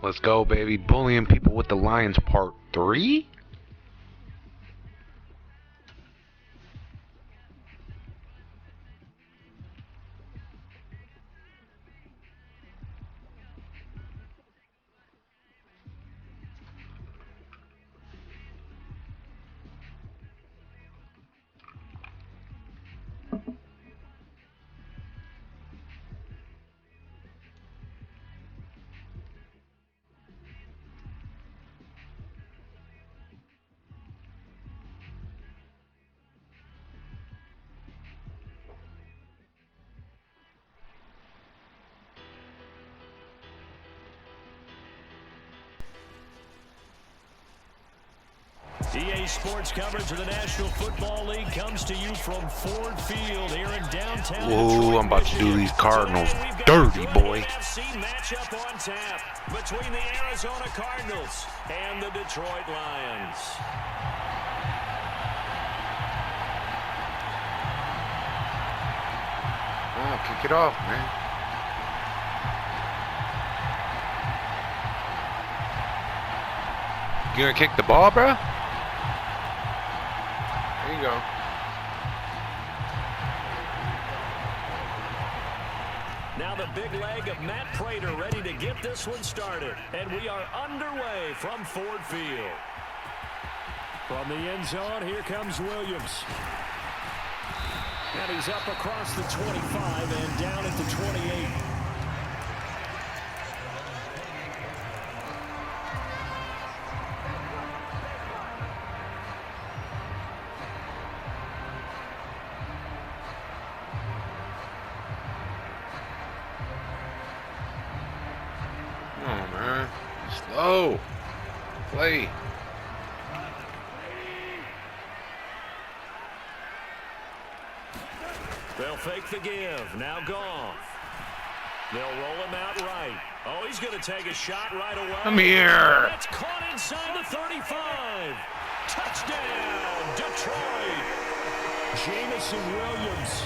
Let's go, baby. Bullying people with the Lions part 3? EA Sports coverage of the National Football League comes to you from Ford Field here in downtown. Ooh, I'm about to do these Cardinals dirty, boy. NFC matchup on tap between the Arizona Cardinals and the Detroit Lions. Oh, kick it off, man. You gonna kick the ball, bro? There you go. Now the big leg of Matt Prater ready to get this one started. And we are underway from Ford Field. From the end zone, here comes Williams. And he's up across the 25 and down at the 28. Come on, man. Slow. Play. They'll fake the give. Now Goff. They'll roll him out right. Oh, he's going to take a shot right away. Come here. That's caught inside the 35. Touchdown, Detroit. Jamison Williams.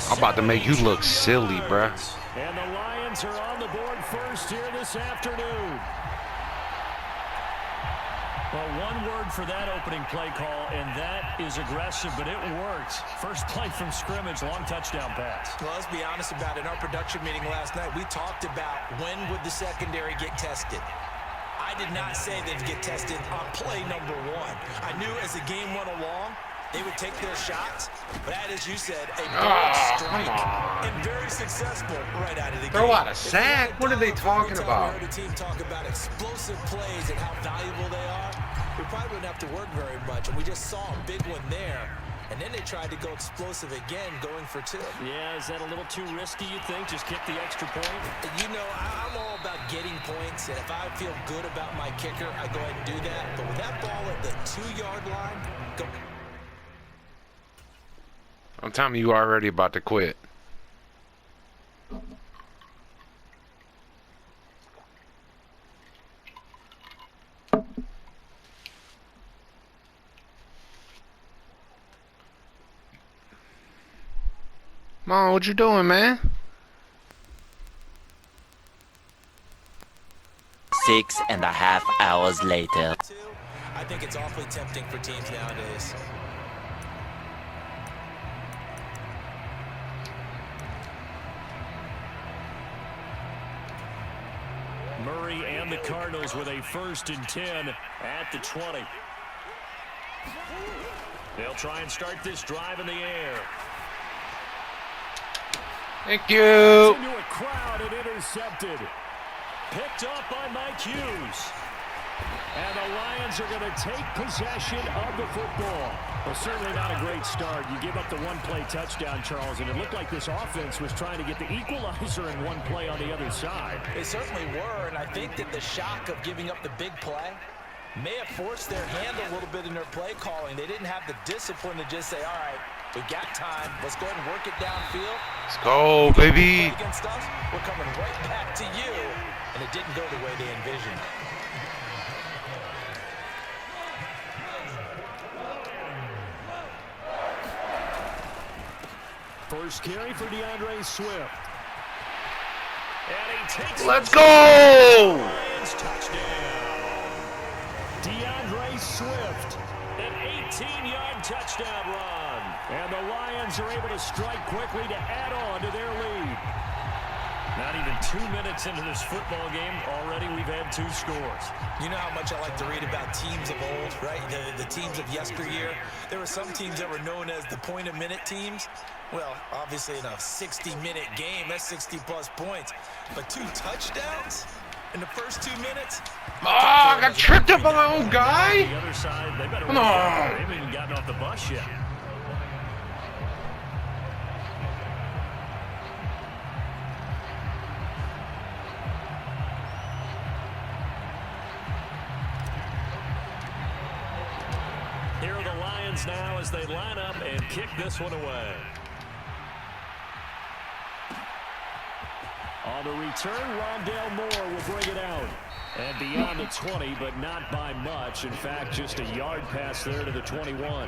I'm about to make you look silly, bruh. And the Lions are on the board first here this afternoon. Well, one word for that opening play call, and that is aggressive, but it worked. First play from scrimmage, long touchdown pass. Well, let's be honest about it. In our production meeting last night, we talked about when would the secondary get tested. I did not say they'd get tested on play number 1. I knew as the game went along, they would take their shots, but that, as you said, a bold strike and very successful right out of the Throw game. out a sack? What are they talking about? If we heard a team talk about explosive plays and how valuable they are, we probably wouldn't have to work very much, and we just saw a big one there. And then they tried to go explosive again, going for 2. Yeah, is that a little too risky, you think? Just kick the extra point? You know, I'm all about getting points, and if I feel good about my kicker, I go ahead and do that. But with that ball at the 2-yard line, go. I'm telling you already about to quit. Come on, what you doing, man? 6.5 hours later. I think it's awfully tempting for teams nowadays. Murray and the Cardinals with a 1st and 10 at the 20. They'll try and start this drive in the air. Thank you. Into a crowd and intercepted. Picked up by Mike Hughes. And the Lions are going to take possession of the football. Well, certainly not a great start. You give up the one-play touchdown, Charles, and it looked like this offense was trying to get the equalizer in one play on the other side. They certainly were, and I think that the shock of giving up the big play may have forced their hand a little bit in their play calling. They didn't have the discipline to just say, all right, we got time. Let's go ahead and work it downfield. Let's go, baby. Against us, we're coming right back to you. And it didn't go the way they envisioned. First carry for DeAndre Swift. And he takes Let's go! Lions touchdown. Lions are able to strike quickly to add on to their lead. Not even 2 minutes into this football game, already we've had 2 scores. You know how much I like to read about teams of old, right? The teams of yesteryear. There were some teams that were known as the point-a-minute teams. Well, obviously in a 60-minute game, that's 60-plus points. But 2 touchdowns in the first 2 minutes? Oh, I got tripped up by my own guy. The other side, they better Come on. They haven't even gotten off the bus yet. Here are the Lions now as they line up and kick this one away. On the return, Rondale Moore will bring it out. And beyond the 20, but not by much. In fact, just a yard pass there to the 21.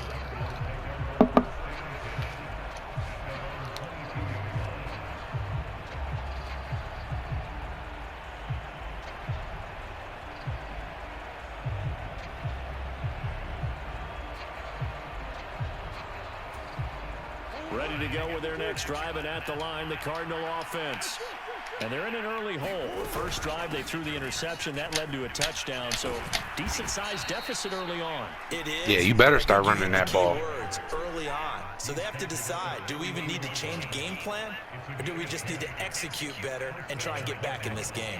Ready to go with their next drive, and at the line, the Cardinal offense. And they're in an early hole. The first drive, they threw the interception. That led to a touchdown, so decent-sized deficit early on. It is. Yeah, you better start running that ball. Words early on. So they have to decide, do we even need to change game plan, or do we just need to execute better and try and get back in this game?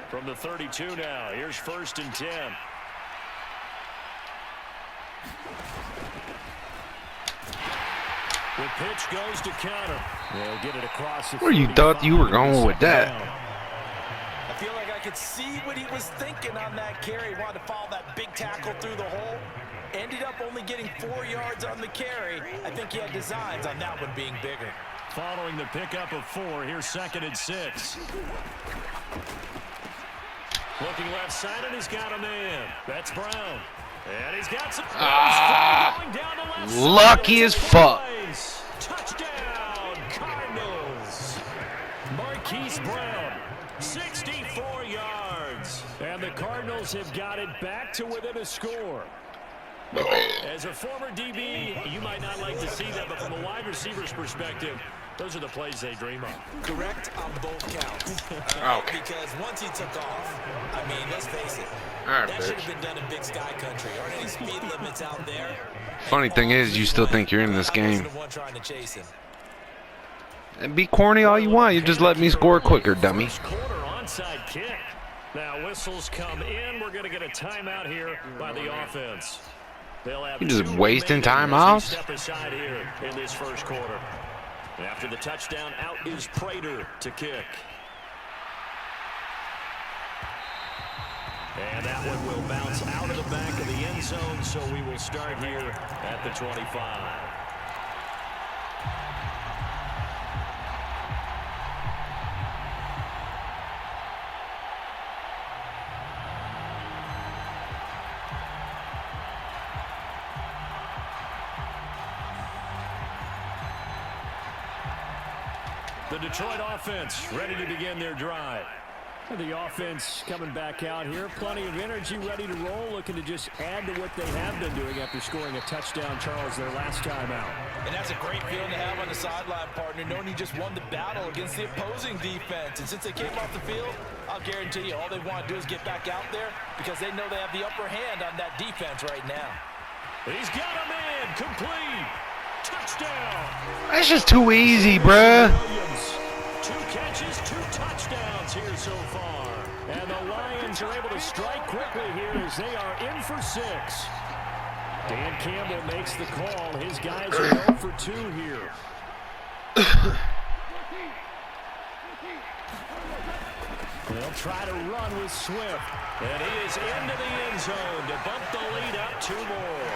From the 32 now, here's 1st and 10. The pitch goes to counter. They'll get it across the Where you thought you were going with that? I feel like I could see what he was thinking on that carry. Wanted to follow that big tackle through the hole. Ended up only getting 4 yards on the carry. I think he had designs on that one being bigger. Following the pickup of 4, here's 2nd and 6. Looking left side, and he's got a man. That's Brown. And he's got some going down the left side. Lucky as fuck. Touchdown, Cardinals. Marquise Brown, 64 yards. And the Cardinals have got it back to within a score. As a former DB, you might not like to see that, but from a wide receiver's perspective, those are the plays they dream of. Correct on both counts. Okay. Because once he took off, I mean, let's face it, Alright, that should bitch. have been done in Big Sky Country. Aren't any speed limits out there? Funny thing is, you still think you're in this I wasn't game. the one trying to chase him. And be corny all you want. You just let me score quicker, dummy. First quarter onside kick. Now whistles come in. We're going to get a timeout here by the offense. They'll have You just 2 wasting remaining timeouts? as we step aside here in this first quarter. After the touchdown, out is Prater to kick. And that one will bounce out of the back of the end zone, so we will start here at the 25. The Detroit offense ready to begin their drive. The offense coming back out here. Plenty of energy, ready to roll, looking to just add to what they have been doing after scoring a touchdown, Charles, their last time out. And that's a great feeling to have on the sideline, partner, knowing you just won the battle against the opposing defense. And since they came off the field, I'll guarantee you all they want to do is get back out there because they know they have the upper hand on that defense right now. He's got a man, complete. Touchdown. That's just too easy, bruh. Williams. 2 catches, 2 touchdowns here so far. And the Lions are able to strike quickly here as they are in for 6. Dan Campbell makes the call. His guys are 0 for 2 here. They'll try to run with Swift. And he is into the end zone to bump the lead up 2 more.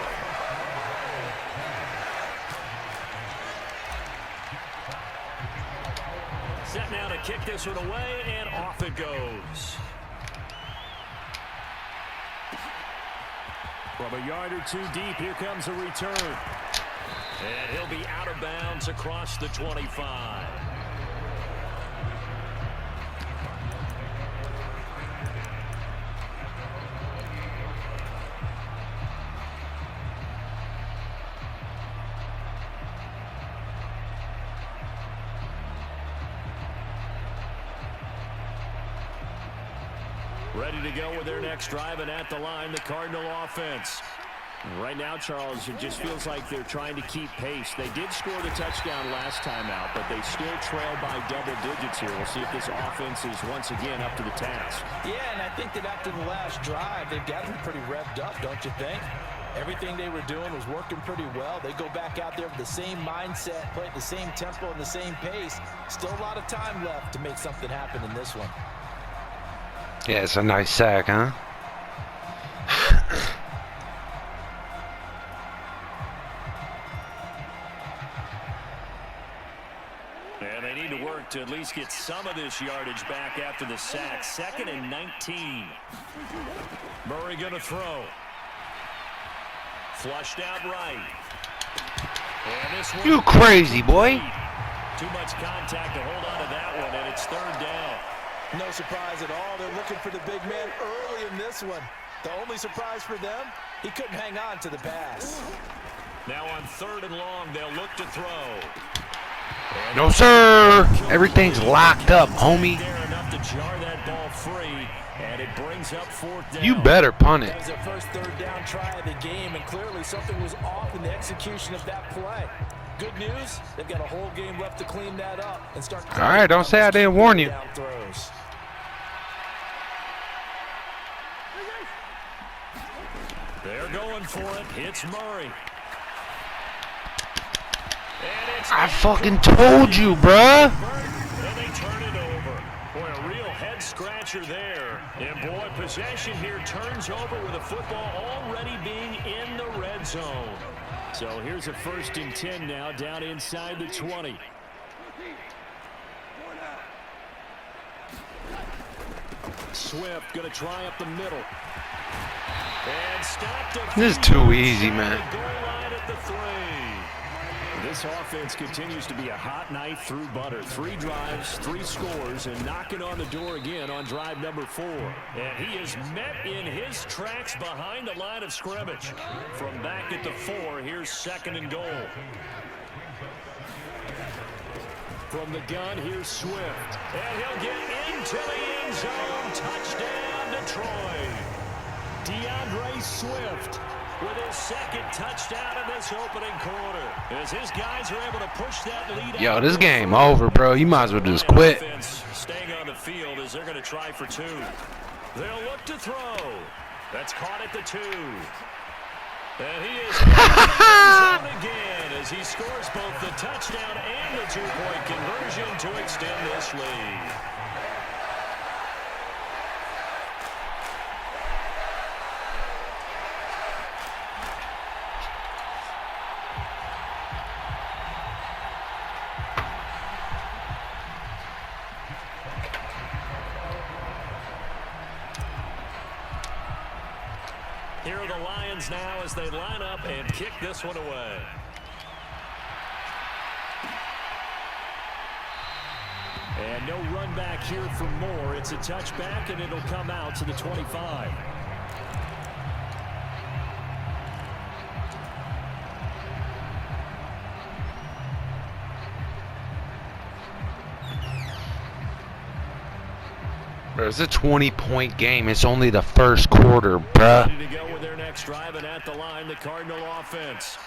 Set now to kick this one away, and off it goes. From a yard or 2 deep, here comes a return. And he'll be out of bounds across the 25. Ready to go with their next drive, and at the line, the Cardinal offense. Right now, Charles, it just feels like they're trying to keep pace. They did score the touchdown last time out, but they still trail by double digits here. We'll see if this offense is once again up to the task. Yeah, and I think that after the last drive, they've got them pretty revved up, don't you think? Everything they were doing was working pretty well. They go back out there with the same mindset, play at the same tempo and the same pace. Still a lot of time left to make something happen in this one. Yeah, it's a nice sack, huh? And they need to work to at least get some of this yardage back after the sack. 2nd and 19. Murray going to throw. Flushed out right. And this one, You crazy, boy. too much contact to hold on to that one, and it's 3rd down. No surprise at all. They're looking for the big man early in this one. The only surprise for them, he couldn't hang on to the pass. Now on 3rd and long, they'll look to throw. And No, sir. Everything's locked up, homie. there enough to jar that ball free, and it brings up 4th down. You better punt That it. was their first 3rd down try of the game, and clearly something was off in the execution of that play. Good news, they've got a whole game left to clean that up and start. All right, don't say I didn't warn you. Down throws. They're going for it. It's Murray. And it's I fucking told you, bruh. and they turn it over. Boy, a real head scratcher there. And boy, possession here turns over with the football already being in the red zone. So here's a 1st and 10 now, down inside the 20. Swift going to try up the middle. And stopped. This is too easy, man. Goal line at the 3. This offense continues to be a hot knife through butter. 3 drives, 3 scores, and knocking on the door again on drive number 4. And he is met in his tracks behind the line of scrimmage. From back at the 4, here's 2nd and goal. From the gun, here's Swift. And he'll get into the end zone. Touchdown, Detroit. DeAndre Swift with his 2nd touchdown in this opening quarter. As his guys are able to push that lead. Yo, this game over, bro. You might as well just quit. Staying on the field as they're going to try for 2. They'll look to throw. That's caught at the 2. And he is again as he scores both the touchdown and the 2-point conversion to extend this lead. Here are the Lions now as they line up and kick this one away. And no run back here for Moore. It's a touchback, and it'll come out to the 25. It's a 20-point game. It's only the 1st quarter, bruh. Ready to go with their next drive, and at the line, the Cardinal offense.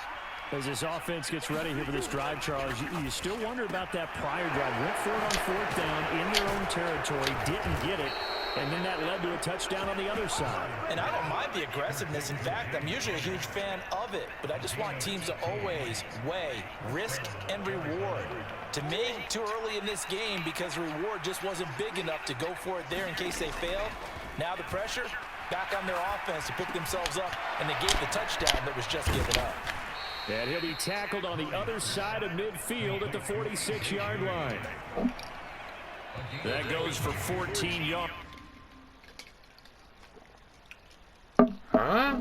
As this offense gets ready here for this drive, Charles, you still wonder about that prior drive. Went for it on 4th down in their own territory, didn't get it, and then that led to a touchdown on the other side. And I don't mind the aggressiveness. In fact, I'm usually a huge fan of it, but I just want teams to always weigh risk and reward. To me, too early in this game because reward just wasn't big enough to go for it there in case they failed. Now the pressure back on their offense to pick themselves up, and they gave the touchdown that was just given up. And he'll be tackled on the other side of midfield at the 46-yard line. That goes for 14 yards. Huh?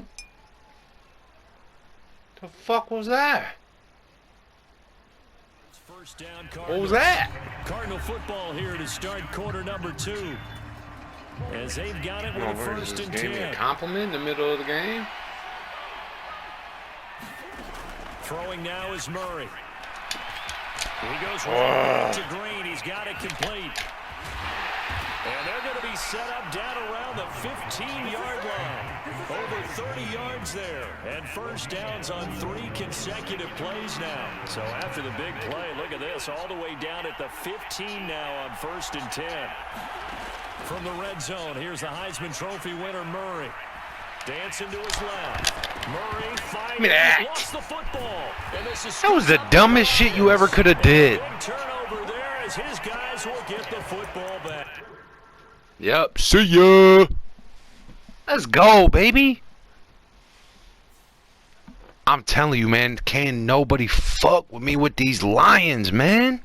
The fuck was that? First down, What was that? Cardinal football here to start quarter number 2. As they've got it with a 1st and 10. Compliment in the middle of the game. Throwing now is Murray. He goes right to Green. He's got it complete. And they're going to be set up down around the 15-yard line. Over 30 yards there. And first downs on 3 consecutive plays now. So after the big play, look at this. All the way down at the 15 now on 1st and 10. From the red zone, here's the Heisman Trophy winner, Murray. Dancing to his left. Murray fighting. Lost the football. And this is That was the dumbest shit you ever could have did. Big turnover there as his guys will get the football back. Yep. See ya. Let's go, baby. I'm telling you, man, can't nobody fuck with me with these Lions, man.